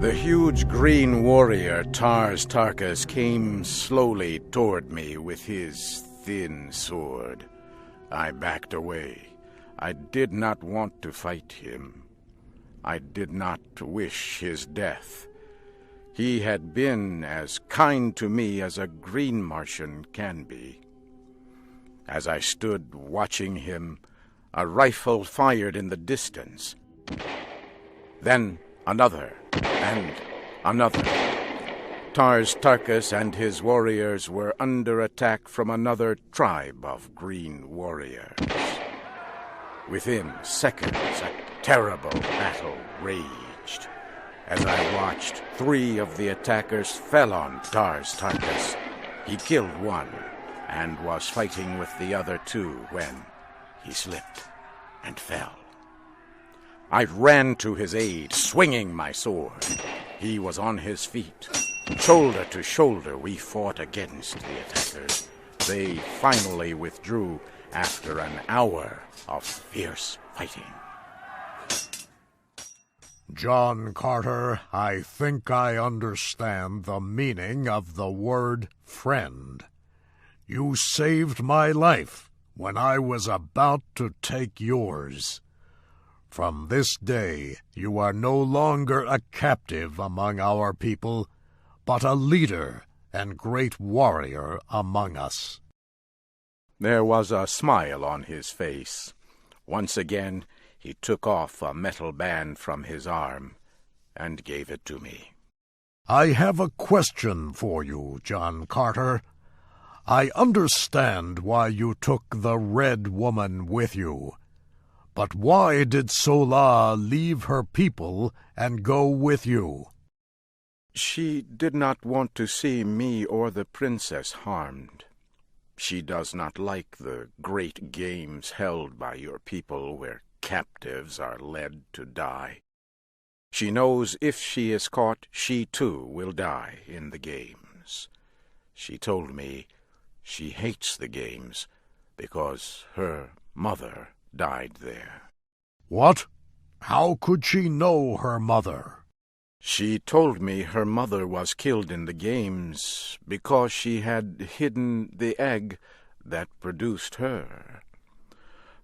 The huge green warrior Tars Tarkas came slowly toward me with his thin sword. I backed away. I did not want to fight him. I did not wish his death. He had been as kind to me as a green Martian can be. As I stood watching him, a rifle fired in the distance. Then another, and another. Tars Tarkas and his warriors were under attack from another tribe of green warriors. Within seconds, a terrible battle raged. As I watched, 3 of the attackers fell on Tars Tarkas. He killed one and was fighting with the other 2 when he slipped and fell. I ran to his aid, swinging my sword. He was on his feet. Shoulder to shoulder, we fought against the attackers. They finally withdrew after an hour of fierce fighting. John Carter, I think I understand the meaning of the word friend. You saved my life when I was about to take yours. From this day, you are no longer a captive among our people, but a leader and great warrior among us. There was a smile on his face. Once again, he took off a metal band from his arm and gave it to me. I have a question for you, John Carter. I understand why you took the Red Woman with you. But why did Sola leave her people and go with you? She did not want to see me or the princess harmed. She does not like the great games held by your people where captives are led to die. She knows if she is caught, she too will die in the games. She told me she hates the games because her mother died there. What? How could she know her mother? She told me her mother was killed in the games because she had hidden the egg that produced her.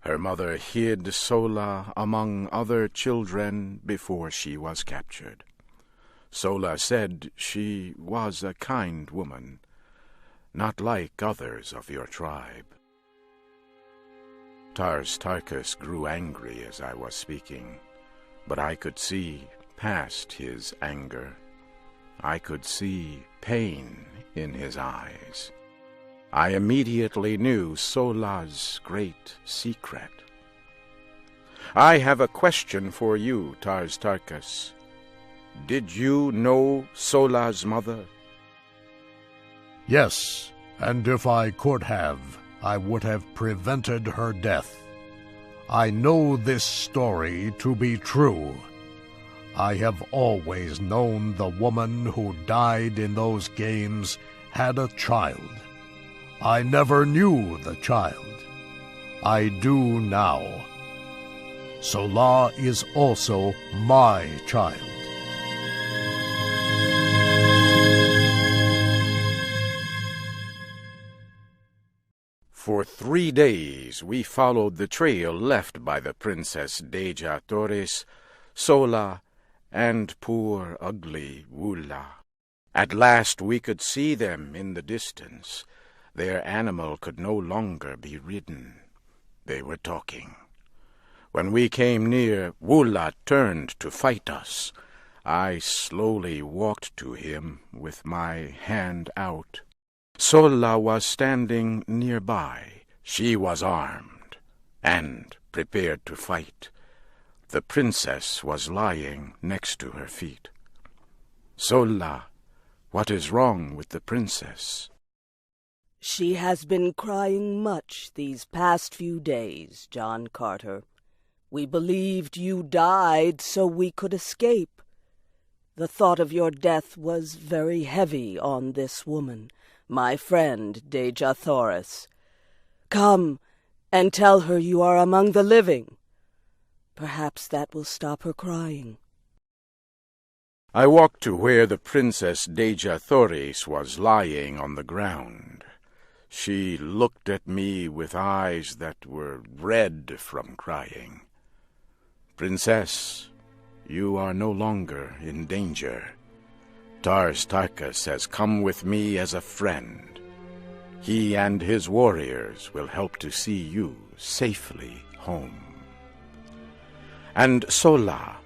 Her mother hid Sola among other children before she was captured. Sola said she was a kind woman, not like others of your tribe. Tars Tarkas grew angry as I was speaking, but I could see past his anger. I could see pain in his eyes. I immediately knew Sola's great secret. I have a question for you, Tars Tarkas. Did you know Sola's mother? Yes, and if I could have, I would have prevented her death. I know this story to be true. I have always known the woman who died in those games had a child. I never knew the child. I do now. Sola is also my child. For 3 days we followed the trail left by the Princess Deja Torres, Sola, and poor ugly Wula. At last we could see them in the distance. Their animal could no longer be ridden. They were talking. When we came near, Wula turned to fight us. I slowly walked to him with my hand out. Sola was standing nearby. She was armed and prepared to fight. The princess was lying next to her feet. Sola, what is wrong with the princess? She has been crying much these past few days, John Carter. We believed you died so we could escape. The thought of your death was very heavy on this woman, my friend Deja Thoris. Come and tell her you are among the living. Perhaps that will stop her crying. I walked to where the Princess Deja Thoris was lying on the ground. She looked at me with eyes that were red from crying. "Princess, you are no longer in danger. Tars Tarkas has come with me as a friend. He and his warriors will help to see you safely home. And Sola,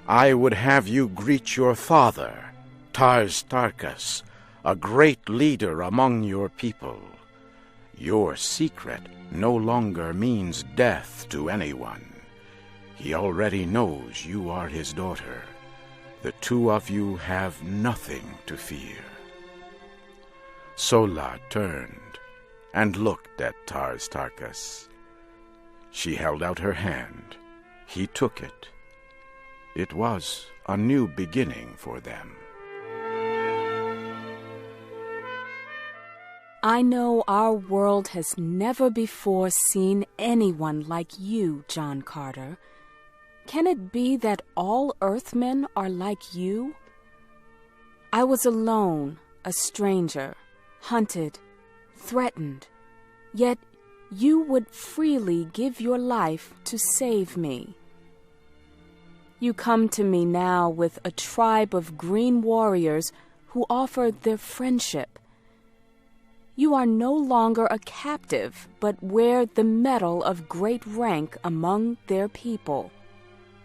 I would have you greet your father, Tars Tarkas, a great leader among your people. Your secret no longer means death to anyone. He already knows you are his daughter. The two of you have nothing to fear." Sola turned and looked at Tars Tarkas. She held out her hand. He took it. It was a new beginning for them. I know our world has never before seen anyone like you, John Carter. Can it be that all Earthmen are like you? I was alone, a stranger, hunted, threatened, yet you would freely give your life to save me. You come to me now with a tribe of green warriors who offer their friendship. You are no longer a captive, but wear the medal of great rank among their people.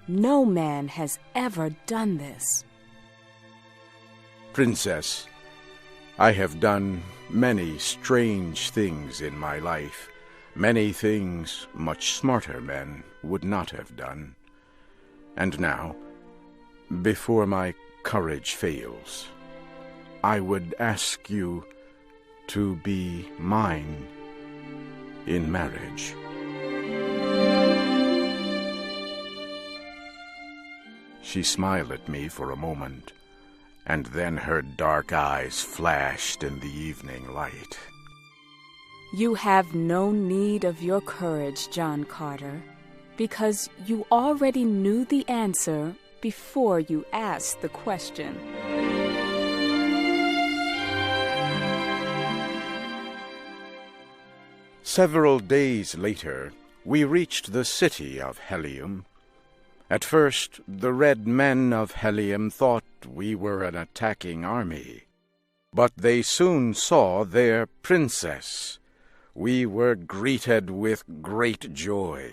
No man has ever done this. "Princess, I have done many strange things in my life, many things much smarter men would not have done. And now, before my courage fails, I would ask you to be mine in marriage." She smiled at me for a moment, and then her dark eyes flashed in the evening light. You have no need of your courage, John Carter, because you already knew the answer before you asked the question. Several days later, we reached the city of Helium. At first, the red men of Helium thought we were an attacking army, but they soon saw their princess. We were greeted with great joy.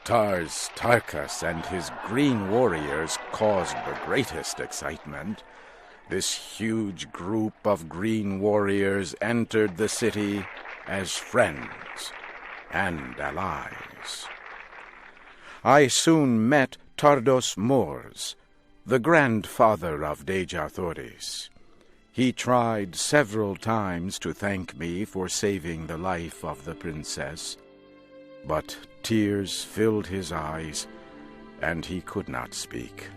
Tars Tarkas and his green warriors caused the greatest excitement. This huge group of green warriors entered the city as friends and allies. I soon met Tardos Mors, the grandfather of Deja Thoris. He tried several times to thank me for saving the life of the princess, but tears filled his eyes, and he could not speak.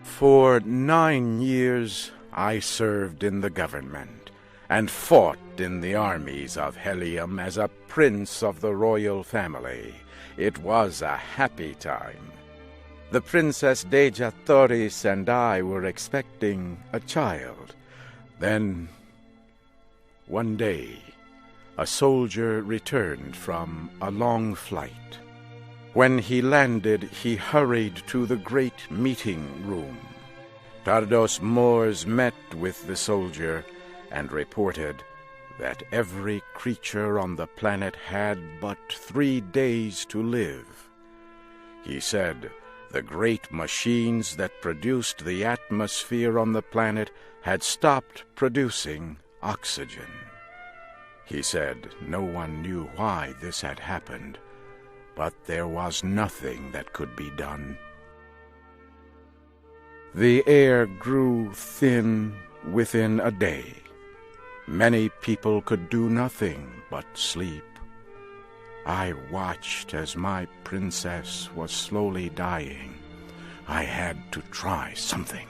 For 9 years I served in the government and fought in the armies of Helium as a prince of the royal family. It was a happy time. The Princess Deja Thoris and I were expecting a child. Then, one day, a soldier returned from a long flight. When he landed, he hurried to the great meeting room. Tardos Mors met with the soldier and reported that every creature on the planet had but 3 days to live. He said the great machines that produced the atmosphere on the planet had stopped producing oxygen. He said no one knew why this had happened, but there was nothing that could be done. The air grew thin within a day. Many people could do nothing but sleep. I watched as my princess was slowly dying. I had to try something.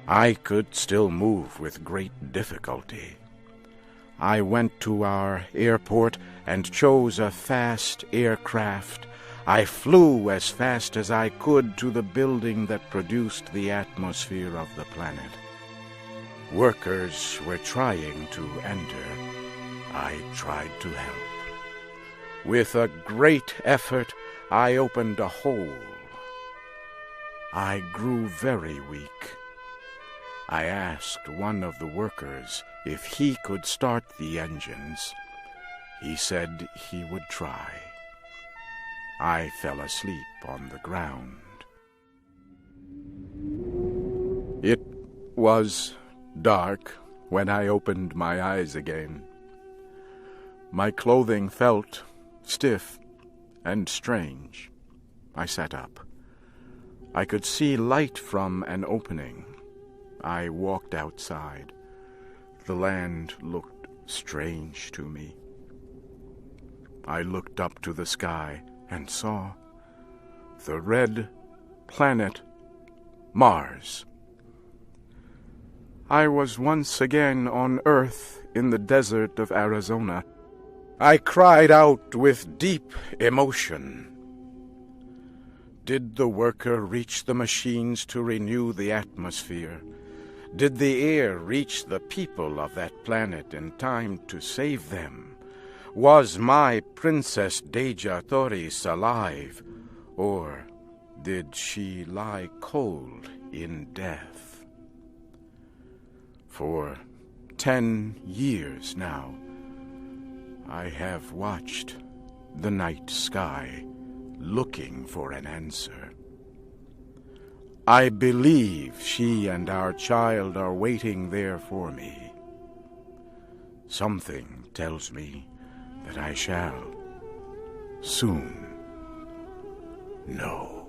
I could still move with great difficulty. I went to our airport and chose a fast aircraft. I flew as fast as I could to the building that produced the atmosphere of the planet. Workers were trying to enter. I tried to help. With a great effort, I opened a hole. I grew very weak. I asked one of the workers if he could start the engines. He said he would try. I fell asleep on the ground. It was dark when I opened my eyes again. My clothing felt stiff and strange. I sat up. I could see light from an opening. I walked outside. The land looked strange to me. I looked up to the sky and saw the red planet Mars. I was once again on Earth in the desert of Arizona. I cried out with deep emotion. Did the worker reach the machines to renew the atmosphere? Did the air reach the people of that planet in time to save them? Was my Princess Deja Thoris alive, or did she lie cold in death? For 10 years now, I have watched the night sky looking for an answer. I believe she and our child are waiting there for me. Something tells me that I shall soon know.